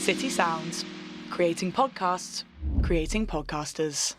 City Sounds. Creating podcasts, creating podcasters.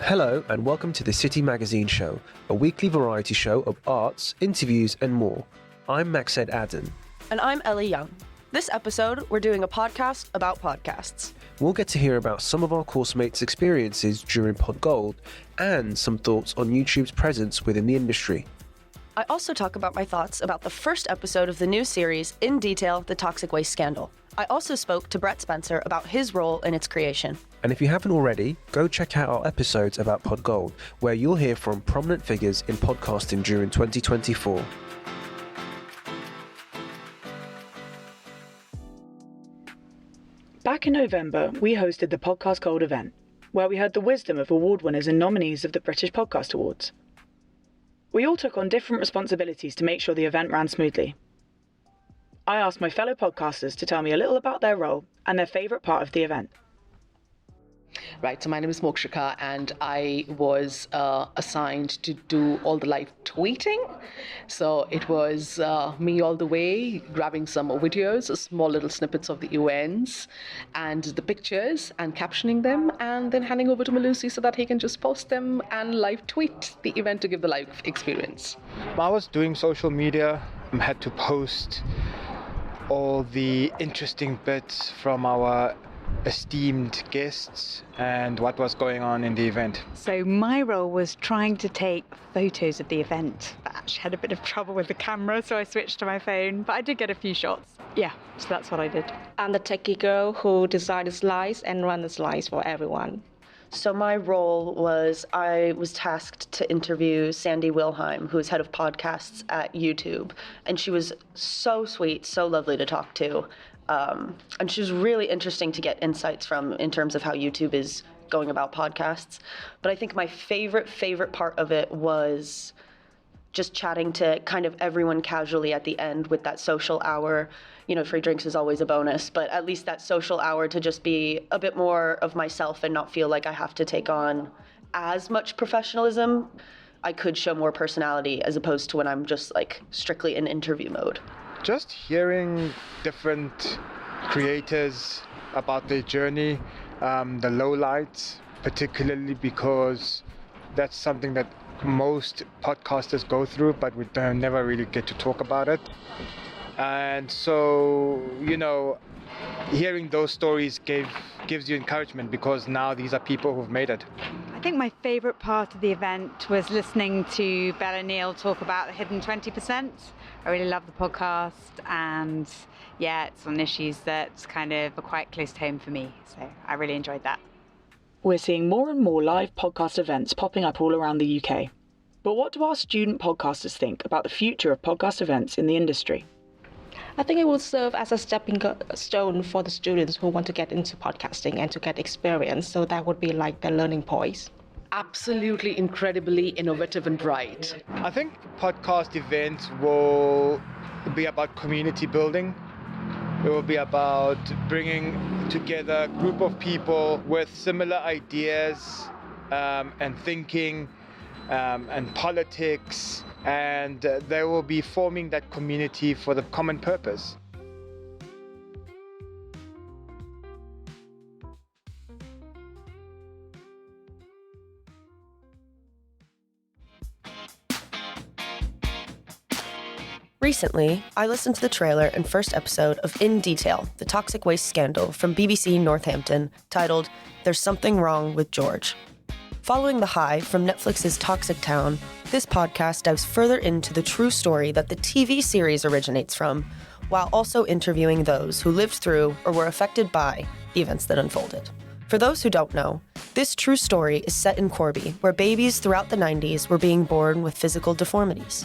Hello and welcome to the City Magazine Show, a weekly variety show of arts, interviews and more. I'm Aadan. And I'm Elly Young. This episode, we're doing a podcast about podcasts. We'll get to hear about some of our course mates' experiences during Pod Gold and some thoughts on YouTube's presence within the industry. I also talk about my thoughts about the first episode of the new series, In Detail, The Toxic Waste Scandal. I also spoke to Brett Spencer about his role in its creation. And if you haven't already, go check out our episodes about Pod Gold, where you'll hear from prominent figures in podcasting during 2024. Back in November, we hosted the Podcast Gold event, where we heard the wisdom of award winners and nominees of the British Podcast Awards. We all took on different responsibilities to make sure the event ran smoothly. I asked my fellow podcasters to tell me a little about their role and their favourite part of the event. Right, so my name is Mokshika and I was assigned to do all the live tweeting. So it was me all the way, grabbing some videos, small little snippets of the events and the pictures and captioning them and then handing over to Melusi so that he can just post them and live tweet the event to give the live experience. I was doing social media, had to post all the interesting bits from our esteemed guests and what was going on in the event. So my role was trying to take photos of the event. I actually had a bit of trouble with the camera, so I switched to my phone, but I did get a few shots. Yeah, so that's what I did. I'm the techie girl who designed the slides and run the slides for everyone. So my role was, I was tasked to interview Sandy Wilhelm, who's head of podcasts at YouTube. And she was so sweet, so lovely to talk to. And she was really interesting to get insights from in terms of how YouTube is going about podcasts. But I think my favorite part of it was just chatting to kind of everyone casually at the end with that social hour. You know, free drinks is always a bonus, but at least that social hour to just be a bit more of myself and not feel like I have to take on as much professionalism. I could show more personality as opposed to when I'm just like strictly in interview mode. Just hearing different creators about their journey, the lowlights, particularly because that's something that most podcasters go through, but we don't never really get to talk about it. And so, you know, hearing those stories gives you encouragement because now these are people who've made it. I think my favourite part of the event was listening to Bella Neal talk about the hidden 20%. I really love the podcast and yeah, it's on issues that kind of are quite close to home for me. So I really enjoyed that. We're seeing more and more live podcast events popping up all around the UK. But what do our student podcasters think about the future of podcast events in the industry? I think it will serve as a stepping stone for the students who want to get into podcasting and to get experience. So that would be like the learning points. Absolutely incredibly innovative and bright. I think podcast events will be about community building. It will be about bringing together a group of people with similar ideas and thinking and politics, and they will be forming that community for the common purpose. Recently, I listened to the trailer and first episode of In Detail, The Toxic Waste Scandal from BBC Northampton, titled There's Something Wrong with George. Following the high from Netflix's Toxic Town, this podcast dives further into the true story that the TV series originates from, while also interviewing those who lived through or were affected by the events that unfolded. For those who don't know, this true story is set in Corby, where babies throughout the 90s were being born with physical deformities.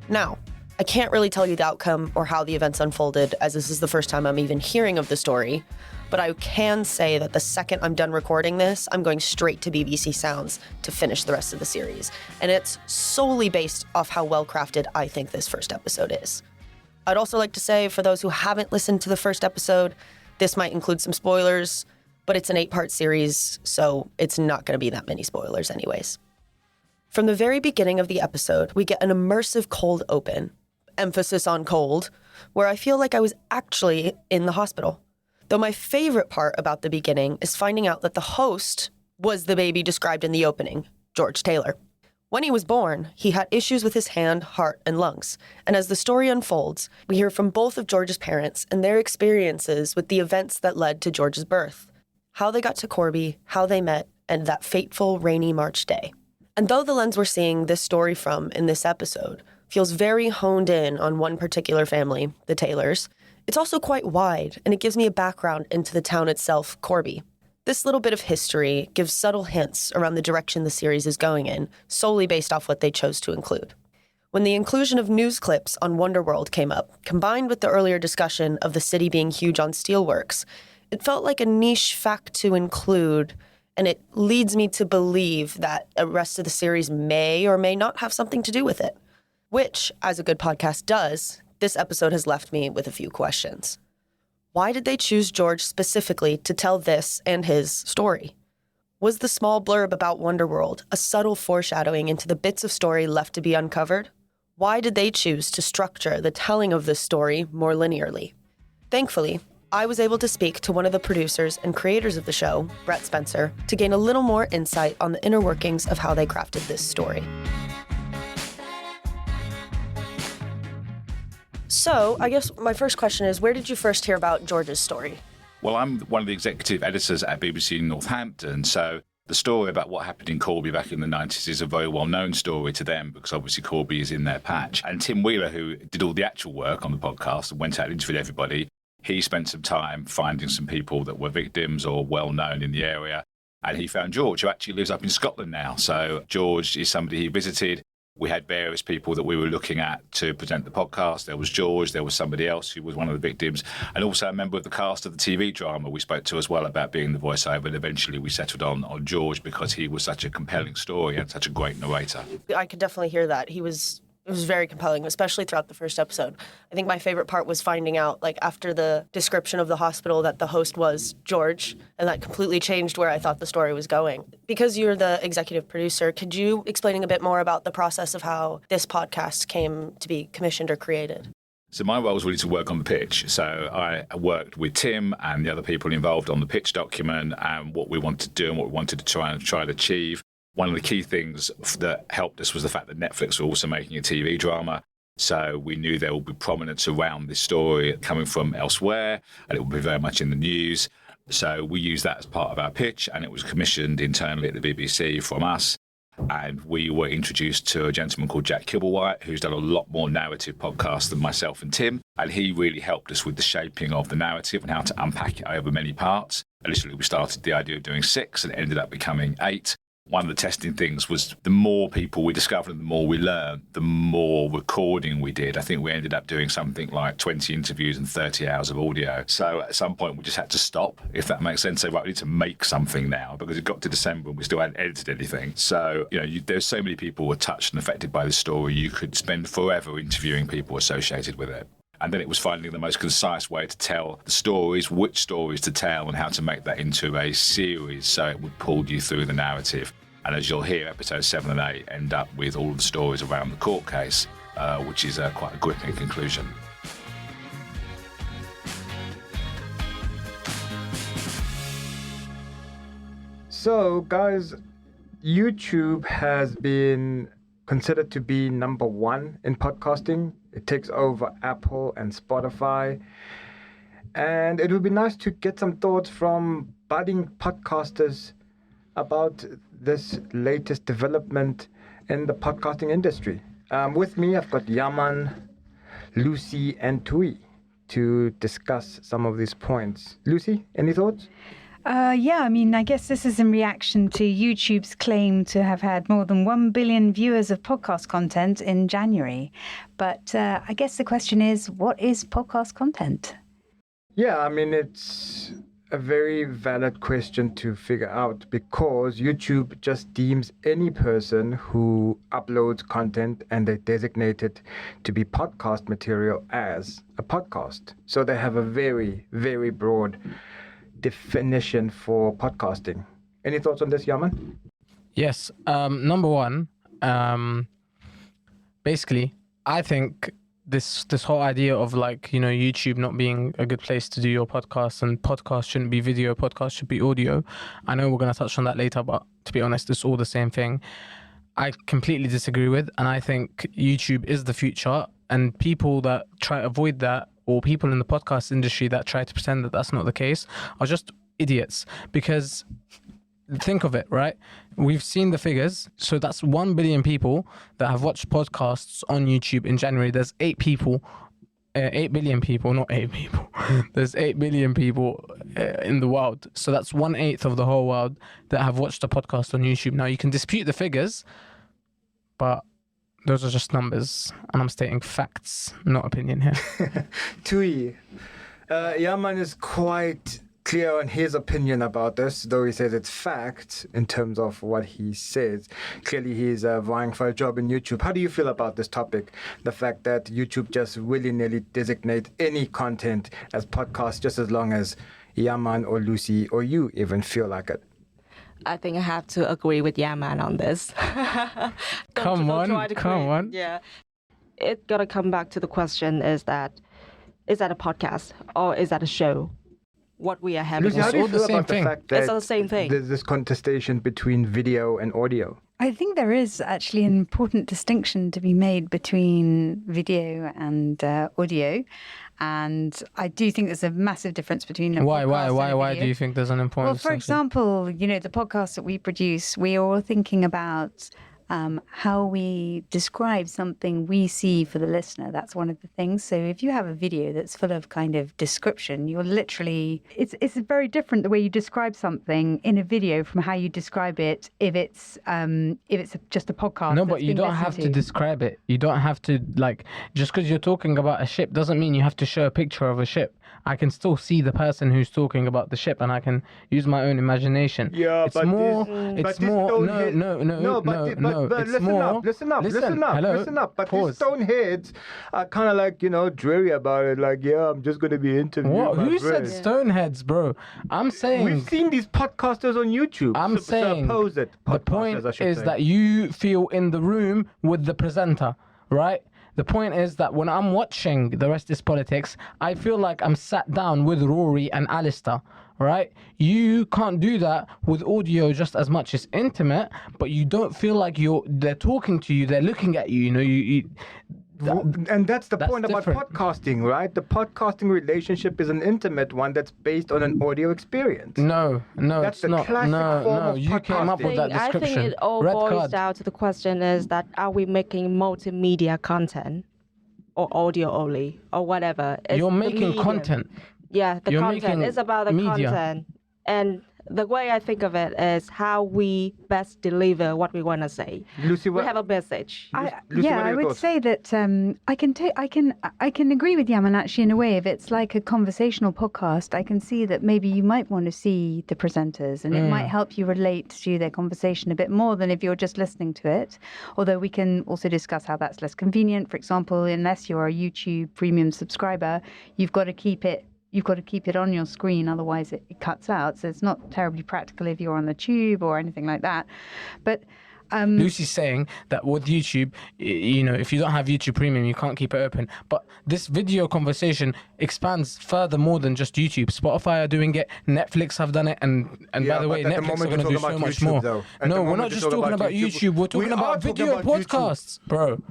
Now, I can't really tell you the outcome or how the events unfolded, as this is the first time I'm even hearing of the story, but I can say that the second I'm done recording this, I'm going straight to BBC Sounds to finish the rest of the series, and it's solely based off how well-crafted I think this first episode is. I'd also like to say, for those who haven't listened to the first episode, this might include some spoilers, but it's an 8-part series, so it's not going to be that many spoilers anyways. From the very beginning of the episode, we get an immersive cold open, emphasis on cold, where I feel like I was actually in the hospital. Though my favorite part about the beginning is finding out that the host was the baby described in the opening, George Taylor. When he was born, he had issues with his hand, heart, and lungs. And as the story unfolds, we hear from both of George's parents and their experiences with the events that led to George's birth, how they got to Corby, how they met, and that fateful rainy March day. And though the lens we're seeing this story from in this episode feels very honed in on one particular family, the Taylors, it's also quite wide, and it gives me a background into the town itself, Corby. This little bit of history gives subtle hints around the direction the series is going in, solely based off what they chose to include. When the inclusion of news clips on Wonderworld came up, combined with the earlier discussion of the city being huge on steelworks, it felt like a niche fact to include, and it leads me to believe that the rest of the series may or may not have something to do with it. Which, as a good podcast does, this episode has left me with a few questions. Why did they choose George specifically to tell this and his story? Was the small blurb about Wonderworld a subtle foreshadowing into the bits of story left to be uncovered? Why did they choose to structure the telling of this story more linearly? Thankfully, I was able to speak to one of the producers and creators of the show, Brett Spencer, to gain a little more insight on the inner workings of how they crafted this story. So, I guess my first question is, where did you first hear about George's story? Well, I'm one of the executive editors at BBC Northampton, so the story about what happened in Corby back in the 90s is a very well-known story to them because obviously Corby is in their patch. And Tim Wheeler, who did all the actual work on the podcast and went out and interviewed everybody, he spent some time finding some people that were victims or well-known in the area. And he found George, who actually lives up in Scotland now. So George is somebody he visited. We had various people that we were looking at to present the podcast. There was George, there was somebody else who was one of the victims, and also a member of the cast of the TV drama we spoke to as well about being the voiceover. And eventually we settled on George because he was such a compelling story and such a great narrator. I could definitely hear that. It was very compelling, especially throughout the first episode. I think my favorite part was finding out, like, after the description of the hospital that the host was George, and that completely changed where I thought the story was going. Because you're the executive producer, could you explain a bit more about the process of how this podcast came to be commissioned or created? So my role was really to work on the pitch. So I worked with Tim and the other people involved on the pitch document and what we wanted to do and what we wanted to try and achieve. One of the key things that helped us was the fact that Netflix were also making a TV drama. So we knew there would be prominence around this story coming from elsewhere, and it would be very much in the news. So we used that as part of our pitch, and it was commissioned internally at the BBC from us. And we were introduced to a gentleman called Jack Kibblewhite, who's done a lot more narrative podcasts than myself and Tim. And he really helped us with the shaping of the narrative and how to unpack it over many parts. Initially, we started the idea of doing 6, and it ended up becoming 8. One of the testing things was the more people we discovered and the more we learned, the more recording we did. I think we ended up doing something like 20 interviews and 30 hours of audio. So at some point we just had to stop, if that makes sense. So right, we need to make something now because it got to December and we still hadn't edited anything. So, there's so many people who were touched and affected by the story. You could spend forever interviewing people associated with it. And then it was finding the most concise way to tell the stories, which stories to tell, and how to make that into a series so it would pull you through the narrative. And as you'll hear, episodes 7 and 8 end up with all of the stories around the court case, which is quite a gripping conclusion. So, guys, YouTube has been considered to be number 1 in podcasting. It takes over Apple and Spotify. And it would be nice to get some thoughts from budding podcasters about this latest development in the podcasting industry. With me, I've got Yaman, Lucy, and Thuy to discuss some of these points. Lucy, any thoughts? I guess this is in reaction to YouTube's claim to have had more than 1 billion viewers of podcast content in January. But I guess the question is, what is podcast content? Yeah, it's a very valid question to figure out because YouTube just deems any person who uploads content and they designate it to be podcast material as a podcast. So they have a very, very broad definition for podcasting. Any thoughts on this, Yaman? Yes. Number one, basically, I think this whole idea of like, you know, YouTube not being a good place to do your podcast, and podcast shouldn't be video, podcast should be audio. I know we're going to touch on that later, but to be honest, it's all the same thing. I completely disagree with, and I think YouTube is the future, and people that try to avoid that, or people in the podcast industry that try to pretend that that's not the case, are just idiots. Because think of it, right? We've seen the figures. So that's 1 billion people that have watched podcasts on YouTube in January. There's 8 billion people, not 8 people. There's 8 billion people in the world. So that's 1/8 of the whole world that have watched a podcast on YouTube. Now, you can dispute the figures, but those are just numbers. And I'm stating facts, not opinion here. Thuy, Yaman is quite clear on his opinion about this, though he says it's fact in terms of what he says. Clearly, he's vying for a job in YouTube. How do you feel about this topic? The fact that YouTube just willy-nilly designate any content as podcast, just as long as Yaman or Lucy or you even feel like it. I think I have to agree with Yaman on this. Come on. Yeah. It's got to come back to the question is that a podcast or is that a show? What we are having. Lucy, how do you feel about the fact that it's all the same thing? There's this contestation between video and audio? I think there is actually an important distinction to be made between video and audio. And I do think there's a massive difference between a podcast and a video. Why do you think there's an important distinction? Well, for example, you know, the podcast that we produce, we are all thinking about how we describe something we see for the listener. That's one of the things. So if you have a video that's full of kind of description, you're literally, it's very different the way you describe something in a video from how you describe it if it's just a podcast. No, but you don't have to describe it. You don't have to, like, just because you're talking about a ship doesn't mean you have to show a picture of a ship. I can still see the person who's talking about the ship, and I can use my own imagination. Yeah, it's more. No. It's more. Listen up. But Pause. these stoneheads are kind of like, you know, dreary about it. Like, yeah, I'm just going to be interviewed. What? Who said stoneheads, bro? I'm saying we've seen these podcasters on YouTube. I'm saying the point is that you feel in the room with the presenter, right? The point is that when I'm watching The Rest is Politics, I feel like I'm sat down with Rory and Alistair, right? You can't do that with audio just as much as intimate, but you don't feel like they're talking to you, they're looking at you, you know, and that's the point different. about podcasting, right? The podcasting relationship is an intimate one that's based on an audio experience. No, that's it's the not. Classic form of You came up with that description. I think it all boils down to the question is that are we making multimedia content or audio only or whatever? You're making content. Yeah, the content is about the media. Content. And the way I think of it is how we best deliver what we want to say. Lucy, we have a message. Lucy, I would say that I can agree with Yaman actually in a way. If it's like a conversational podcast, I can see that maybe you might want to see the presenters, and it might help you relate to their conversation a bit more than if you're just listening to it. Although we can also discuss how that's less convenient. For example, unless you're a YouTube premium subscriber, you've got to keep it on your screen, otherwise it cuts out. So it's not terribly practical if you're on the tube or anything like that. But Lucy's saying that with YouTube, you know, if you don't have YouTube Premium, you can't keep it open. But this video conversation expands further more than just YouTube. Spotify are doing it, Netflix have done it, and by the way, Netflix are going to do so much more. No, we're not just talking about YouTube. We're talking about video podcasts, bro.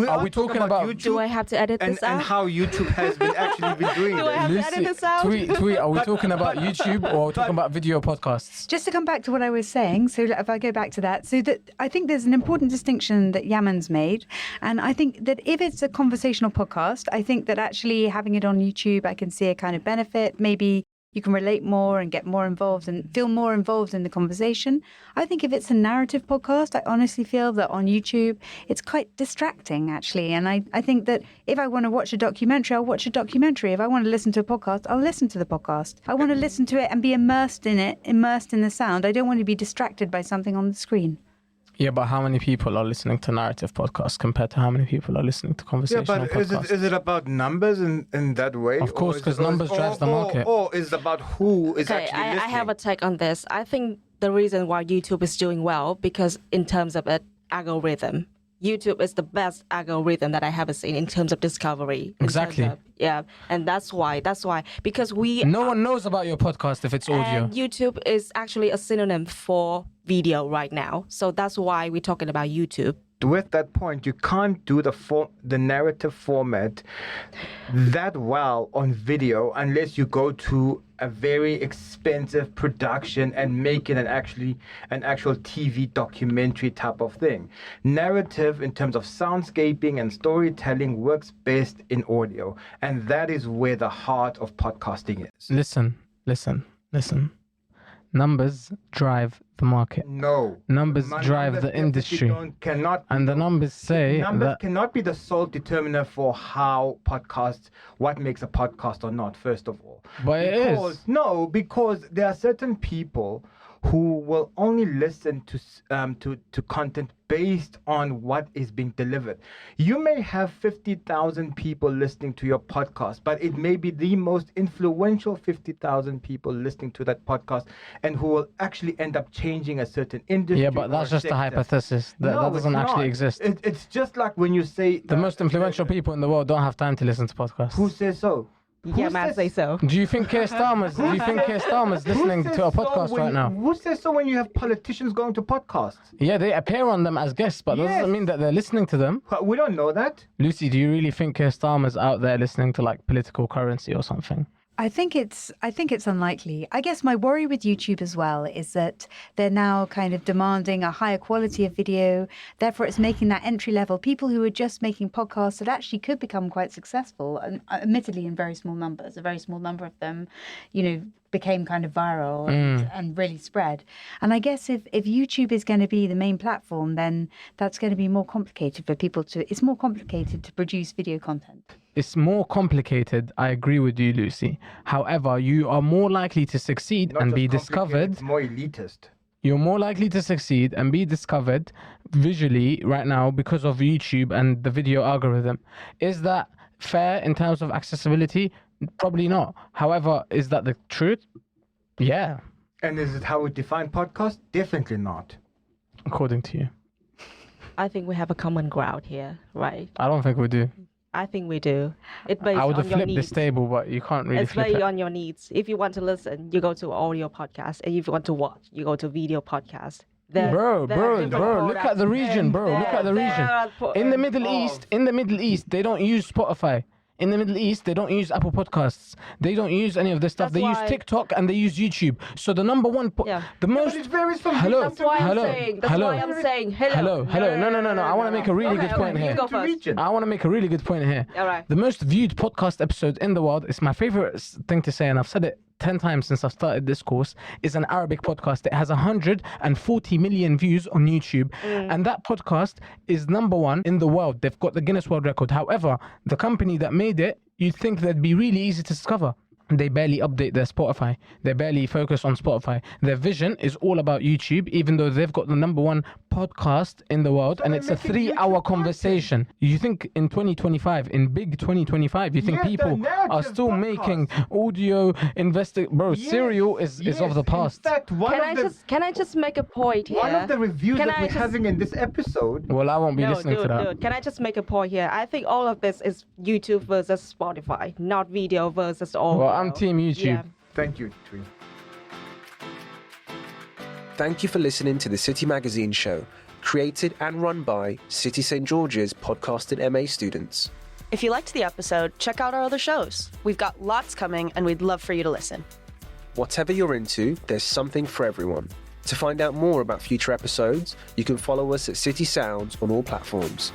Are we talking about YouTube? Do I have to edit this out? And how YouTube has actually been doing Do I have to edit this out? Tweet, are we talking about YouTube or are we talking about video podcasts? Just to come back to what I was saying, so if I go back to that, so that I think there's an important distinction that Yaman's made, and I think that if it's a conversational podcast, I think that actually having it on YouTube, I can see a kind of benefit. Maybe you can relate more and get more involved and feel more involved in the conversation. I think if it's a narrative podcast, I honestly feel that on YouTube, it's quite distracting, actually. And I think that if I want to watch a documentary, I'll watch a documentary. If I want to listen to a podcast, I'll listen to the podcast. I want to listen to it and be immersed in it, immersed in the sound. I don't want to be distracted by something on the screen. Yeah, but how many people are listening to narrative podcasts compared to how many people are listening to conversational podcasts? Is it about numbers in that way? Of course, because numbers drives the market. Or is it about who is actually listening? I have a take on this. I think the reason why YouTube is doing well, because in terms of its algorithm, YouTube is the best algorithm that I have seen in terms of discovery. Exactly. And that's why, because no one knows about your podcast if it's audio. And YouTube is actually a synonym for video right now. So that's why we're talking about YouTube. With that point, you can't do the narrative format that well on video unless you go to a very expensive production and make it an actual TV documentary type of thing. Narrative in terms of soundscaping and storytelling works best in audio, and that is where the heart of podcasting is. Listen. Numbers drive the market. No. Numbers drive the industry. And the numbers say that cannot be the sole determiner for what makes a podcast or not, first of all. But it is. No, because there are certain people who will only listen to content based on what is being delivered. You may have 50,000 people listening to your podcast, but it may be the most influential 50,000 people listening to that podcast and who will actually end up changing a certain industry. Yeah, but that's just a hypothesis. That doesn't actually exist. It's just like when you say... The most influential people in the world don't have time to listen to podcasts. Who says so? Yeah, man, say so. Do you think Keir Starmer's listening to a podcast right now? Who says so when you have politicians going to podcasts? Yeah, they appear on them as guests, but that doesn't mean that they're listening to them. But we don't know that. Lucy, do you really think Keir Starmer's out there listening to like political currency or something? I think it's unlikely. I guess my worry with YouTube as well is that they're now kind of demanding a higher quality of video. Therefore, it's making that entry level people who are just making podcasts that actually could become quite successful, and admittedly in very small numbers. A very small number of them, became kind of viral and really spread. And I guess if YouTube is going to be the main platform, then that's going to be more complicated for people it's more complicated to produce video content. It's more complicated. I agree with you, Lucy. However, you are more likely to succeed and be discovered. It's more elitist. You're more likely to succeed and be discovered visually right now because of YouTube and the video algorithm. Is that fair in terms of accessibility? Probably not. However, is that the truth? Yeah. And is it how we define podcast? Definitely not. According to you. I think we have a common ground here, right? I don't think we do. I think we do. It's based I would have on your flipped needs. this table, but you can't really It's flip based it. on your needs. If you want to listen, you go to audio podcast, and if you want to watch, you go to video podcast. Bro, look at the region, bro. Look at the region. In the Middle East, they don't use Spotify. In the Middle East, they don't use Apple Podcasts. They don't use any of this stuff. They use TikTok and they use YouTube. So the number one, the most. But it varies from That's why I'm saying. Hello. No. I want to make a really good point here. You go first. I want to make a really good point here. All right. The most viewed podcast episode in the world, it's my favorite thing to say, and I've said it 10 times since I've started this course, is an Arabic podcast. It has 140 million views on YouTube. And that podcast is number one in the world. They've got the Guinness World Record. However, the company that made it, you'd think that'd be really easy to discover. They barely update their Spotify. They barely focus on Spotify. Their vision is all about YouTube, even though they've got the number one podcast in the world, and it's a 3-hour conversation. You think in 2025, in big 2025, you think people are still making audio Bro, Serial is of the past. In fact, Can I just make a point here? one of the reviews that we're having in this episode. Well, I won't be listening to that. Dude, can I just make a point here? I think all of this is YouTube versus Spotify, not video versus audio. Well, I'm team YouTube. Yeah. Thank you, Thuy. Thank you for listening to the City Magazine show, created and run by City St. George's podcasting MA students. If you liked the episode, check out our other shows. We've got lots coming, and we'd love for you to listen. Whatever you're into, there's something for everyone. To find out more about future episodes, you can follow us at City Sounds on all platforms.